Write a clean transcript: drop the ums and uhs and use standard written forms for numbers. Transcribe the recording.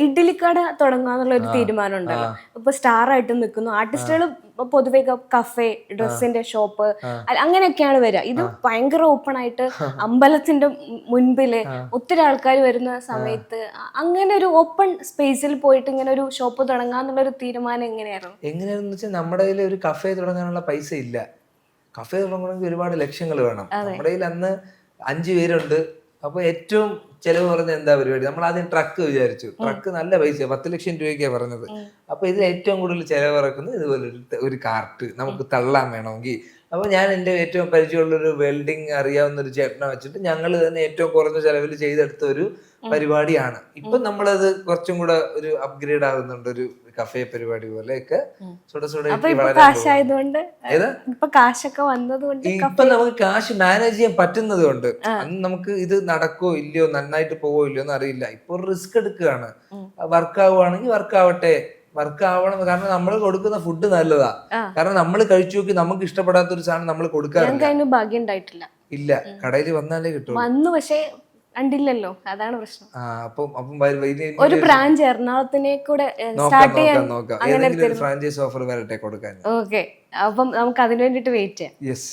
ഇഡ്ഡലിക്കട തുടങ്ങാന്നുള്ള ഒരു തീരുമാനം ഉണ്ടല്ലോ. ഇപ്പൊ സ്റ്റാർ ആയിട്ട് നിൽക്കുന്നു ആർട്ടിസ്റ്റുകൾ, പൊതുവെ കഫേ, ഡ്രസ്സിന്റെ ഷോപ്പ്, അങ്ങനെയൊക്കെയാണ് വരിക. ഇത് ഭയങ്കര ഓപ്പൺ ആയിട്ട് അമ്പലത്തിന്റെ മുൻപില് ഒത്തിരി ആൾക്കാർ വരുന്ന സമയത്ത് അങ്ങനെ ഒരു ഓപ്പൺ സ്പേസിൽ പോയിട്ട് ഇങ്ങനെ ഒരു ഷോപ്പ് തുടങ്ങാന്നുള്ള ഒരു തീരുമാനം എങ്ങനെയാണെന്ന് വെച്ചാൽ നമ്മുടെ കയ്യിൽ ഒരു കഫേ തുടങ്ങാനുള്ള പൈസ ഇല്ല. കഫേ തുടങ്ങണമെങ്കിൽ ഒരുപാട് ലക്ഷങ്ങൾ വേണം. നമ്മുടെ കയ്യിൽ അന്ന് 5 പേരുണ്ട്. അപ്പൊ ഏറ്റവും ചെലവ് പറഞ്ഞ എന്താ പരിപാടി, നമ്മൾ ആദ്യം ട്രക്ക് വിചാരിച്ചു. ട്രക്ക് നല്ല പൈസ, 10 ലക്ഷം രൂപയ്ക്കാണ് പറഞ്ഞത്. അപ്പൊ ഇതിൽ ഏറ്റവും കൂടുതൽ ചെലവിറക്കുന്നത് ഇതുപോലെ ഒരു കാർട്ട് നമുക്ക് തള്ളാൻ വേണമെങ്കിൽ. അപ്പൊ ഞാൻ എൻ്റെ ഏറ്റവും പരിചയമുള്ളൊരു വെൽഡിങ് അറിയാവുന്ന ഒരു ചേട്ടനെ വെച്ചിട്ട് ഞങ്ങൾ തന്നെ ഏറ്റവും കുറഞ്ഞ ചെലവിൽ ചെയ്തെടുത്ത ഒരു പരിപാടിയാണ്. ഇപ്പൊ നമ്മളത് കുറച്ചും കൂടെ ഒരു അപ്ഗ്രേഡ് ആകുന്നുണ്ട്, ഒരു കഫേ പരിപാടി പോലെയൊക്കെ. ഇപ്പൊ നമുക്ക് കാശ് മാനേജ് ചെയ്യാൻ പറ്റുന്നത് കൊണ്ട് അന്ന് നമുക്ക് ഇത് നടക്കോ ഇല്ലയോ, നന്നായിട്ട് പോവോ ഇല്ലയോ എന്ന് അറിയില്ല. ഇപ്പൊ റിസ്ക് എടുക്കുകയാണ്. വർക്ക് ആവുകയാണെങ്കിൽ വർക്ക് ആവട്ടെ, വർക്ക് ആവണം. കാരണം നമ്മൾ കൊടുക്കുന്ന ഫുഡ് നല്ലതാ. കാരണം നമ്മൾ കഴിച്ചു നോക്കി നമുക്ക് ഇഷ്ടപ്പെടാത്ത ഒരു സാധനം നമ്മൾ കൊടുക്കാറില്ല. ഇല്ല, കടയിൽ വന്നാലേ കിട്ടും. പക്ഷേ കണ്ടില്ലല്ലോ, അതാണ് പ്രശ്നം. ഒരു ബ്രാഞ്ച് എറണാകുളത്തിനെ കൂടെ സ്റ്റാർട്ട് ചെയ്യാൻ ഫ്രാഞ്ചൈസ് ഓഫർ വരട്ടെ കൊടുക്കാൻ. ഓക്കെ, അപ്പം നമുക്ക് അതിനു വേണ്ടിട്ട് വെയിറ്റ് ചെയ്യാം. യെസ്.